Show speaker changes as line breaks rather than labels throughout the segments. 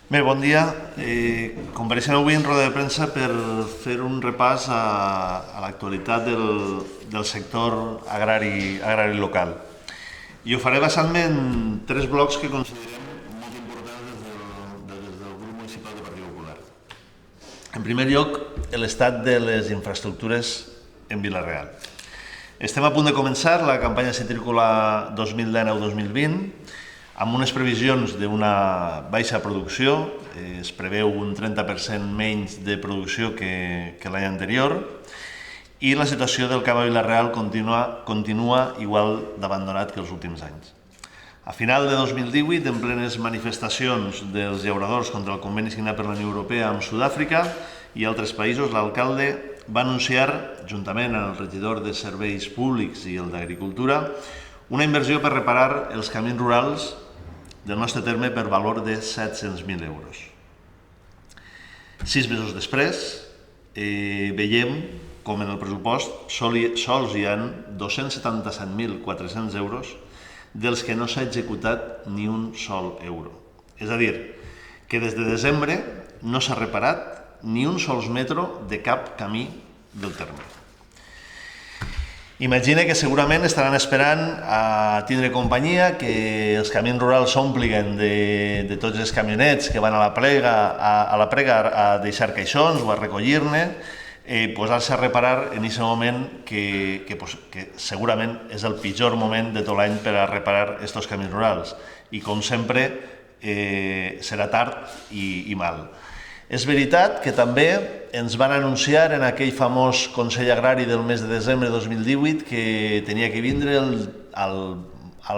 Bé, bon dia. Compareixem avui en roda de premsa per fer un repàs a l'actualitat del sector agrari local. I ho faré basant-me en tres blocs que considerem molt importants des del grup municipal del Partit Popular. En primer lloc, l'estat de les infraestructures en Vila-real. Estem a punt de començar la campanya citrícola 2019-2020 amb unes previsions d'una baixa producció, es preveu un 30% menys de producció que l'any anterior, i la situació del camp a Vila-real continua igual d'abandonat que els últims anys. A final de 2018, en plenes manifestacions dels llauradors contra el conveni signat per la Unió Europea amb Sud-àfrica i altres països, l'alcalde va anunciar, juntament amb el regidor de Serveis Públics i el d'Agricultura, una inversió per reparar els camins rurals del nostre terme per valor de 700.000 euros. 6 mesos després, veiem com en el pressupost sols hi ha 277.400 euros dels que no s'ha executat ni un sol euro. És a dir, que des de desembre no s'ha reparat ni un sols metro de cap camí del terme. Imagina que segurament estaran esperant a tindre companyia, que els camins rurals s'ompliguin de tots els camionets que van a la prega a deixar caixons o a recollir-ne, posar-se a reparar en aquest moment que segurament és el pitjor moment de tot l'any per a reparar aquests camins rurals. I com sempre serà tard i mal. És veritat que també ens van anunciar en aquell famós Consell Agrari del mes de desembre de 2018 que tenia que vindre al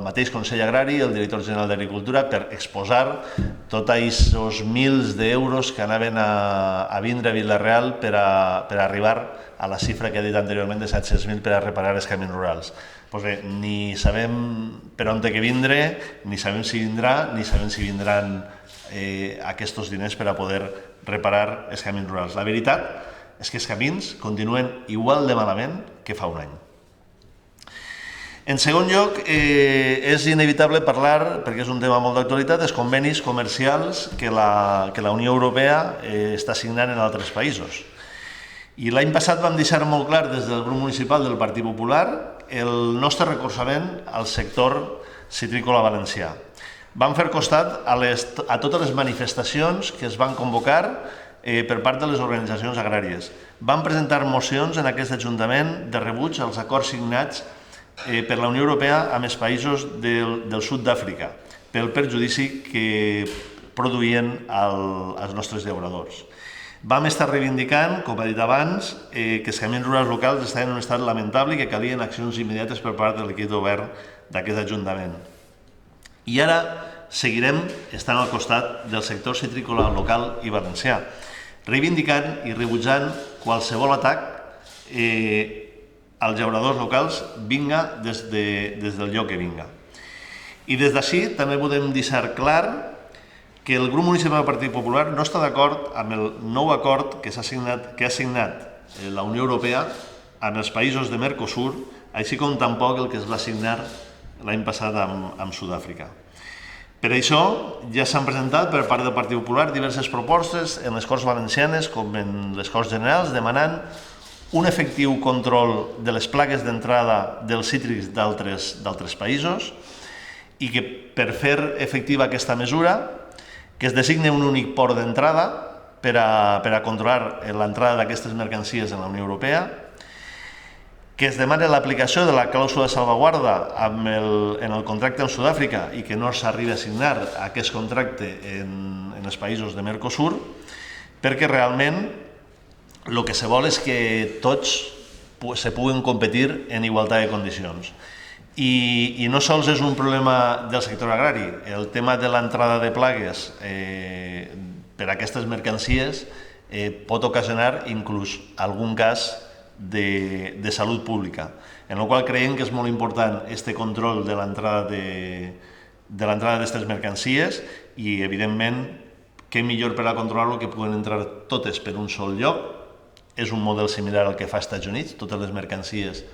mateix Consell Agrari el director general d'Agricultura per exposar tots aquests milers d'euros que anaven a vindre a Vila-real per arribar a la xifra que he dit anteriorment de 700.000 per a reparar els camins rurals. Doncs bé, ni sabem per on té que vindre, ni sabem si vindrà, ni sabem si vindran aquests diners per a poder reparar els camins rurals. La veritat és que els camins continuen igual de malament que fa un any. En segon lloc, és inevitable parlar, perquè és un tema molt d'actualitat, dels convenis comercials que la Unió Europea està signant en altres països. I l'any passat vam deixar molt clar des del grup municipal del Partit Popular el nostre recolzament al sector citrícola valencià. Vam fer costat a totes les manifestacions que es van convocar per part de les organitzacions agràries. Vam presentar mocions en aquest Ajuntament de rebuig als acords signats per la Unió Europea amb els països del sud d'Àfrica pel perjudici que produïen als nostres llauradors. Vam estar reivindicant, com he dit abans, que els camins rurals locals estaven en un estat lamentable i que calien accions immediates per part de l'equip de govern d'aquest Ajuntament. I ara seguirem estant al costat del sector citrícola local i valencià, reivindicant i rebutjant qualsevol atac als llauradors locals, vinga des del lloc que vinga. I des d'ací també podem deixar clar que el grup municipal del Partit Popular no està d'acord amb el nou acord que ha signat la Unió Europea amb els països de Mercosur, així com tampoc el que es va signar l'any passat amb Sud-àfrica. Per això ja s'han presentat per part del Partit Popular diverses propostes en les Corts Valencianes com en les Corts Generals demanant un efectiu control de les plagues d'entrada dels cítrics d'altres països i que per fer efectiva aquesta mesura que es designi un únic port d'entrada per a controlar l'entrada d'aquestes mercancies en la Unió Europea, que es demani l'aplicació de la clàusula de salvaguarda en el contracte amb Sud-àfrica i que no s'arribi a signar aquest contracte en els països de Mercosur, perquè realment el que se vol és que tots se puguin competir en igualtat de condicions. I no sols és un problema del sector agrari, el tema de l'entrada de plagues per a aquestes mercancies pot ocasionar inclús algun cas de salut pública, en el qual creiem que és molt important aquest control de l'entrada d'aquestes mercancies i, evidentment, què millor per a controlar-lo que puguen entrar totes per un sol lloc. És un model similar al que fa als Estats Units, totes les mercancies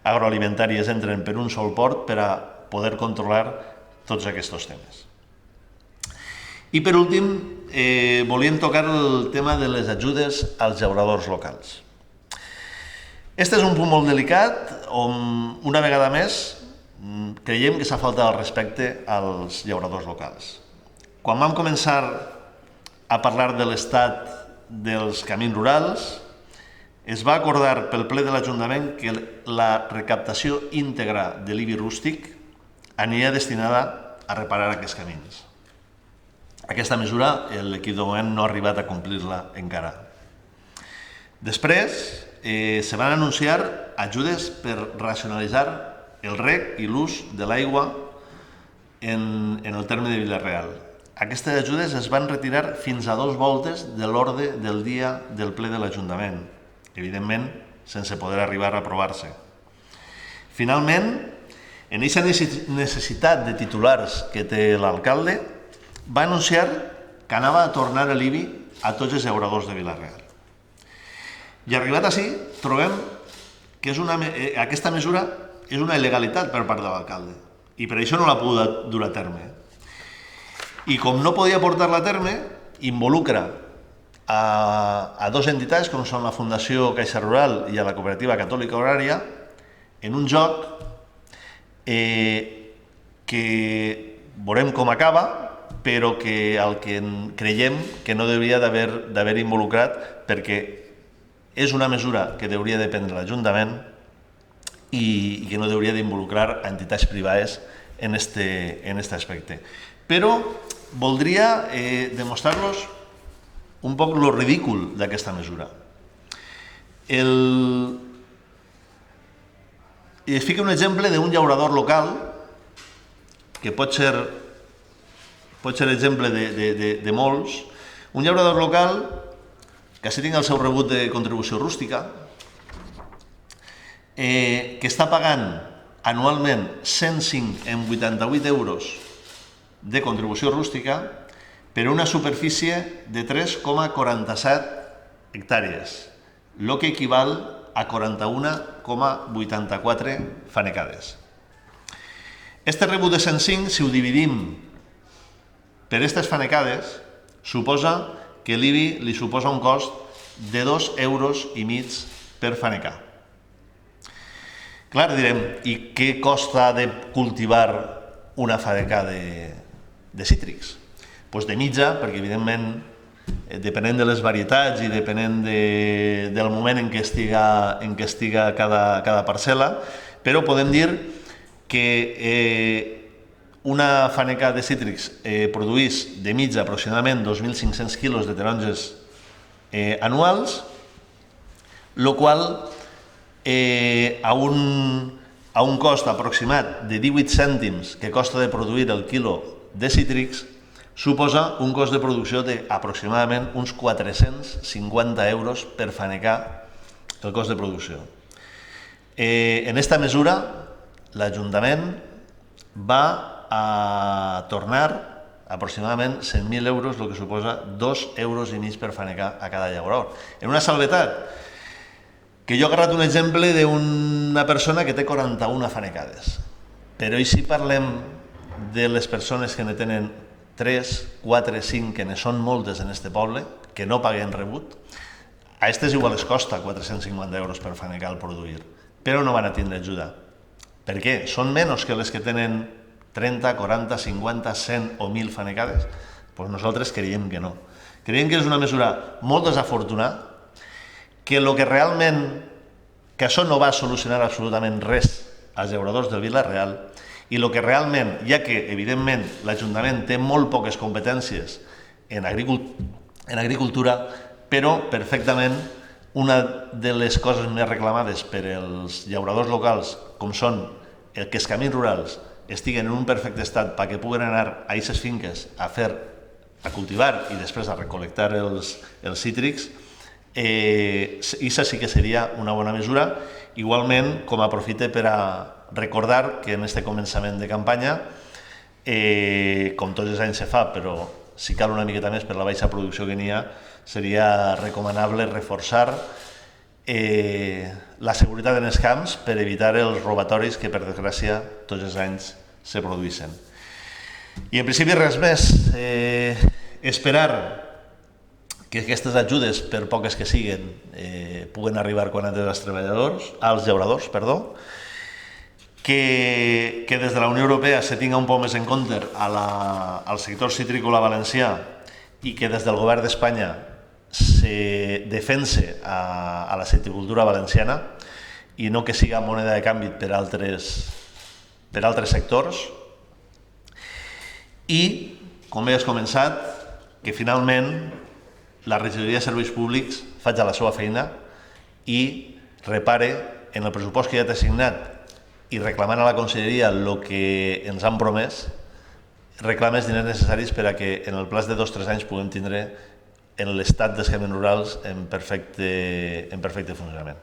agroalimentàries entren per un sol port per a poder controlar tots aquests temes. I per últim, volíem tocar el tema de les ajudes als llauradors locals. Este és un punt molt delicat on, una vegada més, creiem que s'ha faltat el respecte als llauradors locals. Quan vam començar a parlar de l'estat dels camins rurals, es va acordar pel ple de l'Ajuntament que la recaptació íntegra de l'IBI rústic aniria destinada a reparar aquests camins. Aquesta mesura l'equip de govern no ha arribat a complir-la encara. Després se van anunciar ajudes per racionalitzar el reg i l'ús de l'aigua en el terme de Vila-real. Aquestes ajudes es van retirar fins a 2 voltes de l'ordre del dia del ple de l'Ajuntament, evidentment sense poder arribar a aprovar-se. Finalment, en aquesta necessitat de titulars que té l'alcalde, va anunciar que anava a tornar l'IBI a tots els llauradors de Vila-real. I arribat així, trobem que aquesta mesura és una il·legalitat per part de l'alcalde i per això no l'ha pogut dur a terme. I com no podia portar-la a terme, involucra a 2 entitats com són la Fundació Caixa Rural i a la Cooperativa Catòlica Horària en un joc que veurem com acaba, però que el que creiem que no hauria d'haver involucrat perquè és una mesura que hauria de prendre l'Ajuntament i que no hauria d'involucrar entitats privades en aquest aspecte. Però voldria demostrar-los un poc lo ridícul d'aquesta mesura. Es fica un exemple d'un llaurador local que pot ser exemple de molts. Un llaurador local que així tinc el seu rebut de contribució rústica, que està pagant anualment 105,88 euros de contribució rústica per una superfície de 3,47 hectàrees, el que equival a 41,84 fanecades. Este rebut de 105, si ho dividim per aquestes fanecades, suposa que l'IBI li suposa un cost de 2,5 euros per fanecar. Clar, direm, i què costa de cultivar una faneca de cítrics? Doncs de mitja, perquè evidentment, depenent de les varietats i depenent del moment en què estiga cada parcel·la, però podem dir que una faneca de cítrics produeix de mitja aproximadament 2.500 quilos de taronges anuals, el qual a un cost aproximat de 18 cèntims que costa de produir el quilo de cítrics suposa un cost de producció d'aproximadament uns 450 euros per fanecar el cost de producció. En aquesta mesura, l'Ajuntament va a tornar aproximadament 100.000 euros, el que suposa 2,5 euros per fanecar a cada llaurador. En una salvetat, que jo he agarrat un exemple d'una persona que té 41 fanecades. Però i si parlem de les persones que ne tenen 3, 4, 5, que ne són moltes en este poble, que no paguen rebut, a aquestes igual es costa 450 euros per fanecar el produir, però no van a tindre ajuda. Per què? Són menys que les que tenen 30, 40, 50, 100 o 1.000 fanecades? Doncs nosaltres creiem que no. Creiem que és una mesura molt desafortunada, que això no va solucionar absolutament res als llauradors del Vila-real i el que realment, ja que evidentment l'Ajuntament té molt poques competències en agricultura, però perfectament una de les coses més reclamades per als llauradors locals, com són que els camins rurals estiguen en un perfecte estat perquè puguen anar a aquestes finques a cultivar i després a recol·lectar els cítrics, això sí que seria una bona mesura. Igualment, com aprofite per a recordar que en aquest començament de campanya, com tots els anys se fa, però si cal una miqueta més per la baixa producció que n'hi ha, seria recomanable reforçar la seguretat en els camps per evitar els robatoris que, per desgràcia, tots els anys se produeixen. I en principi res més. Esperar que aquestes ajudes, per poques que siguen, puguen arribar quan antes als llauradors, que des de la Unió Europea se tinga un poc més en compte al sector citrícola valencià i que des del govern d'Espanya se defense a la citricultura valenciana i no que siga moneda de canvi per altres sectors. I, com bé has començat, que finalment la regidoria de serveis públics faci la seva feina i repare en el pressupost que ja t'ha assignat i reclamant a la conselleria el que ens han promès, reclama els diners necessaris per a que en el plaç de 2 o 3 anys puguem tindre en l'estat d'esquemes rurals en perfecte funcionament.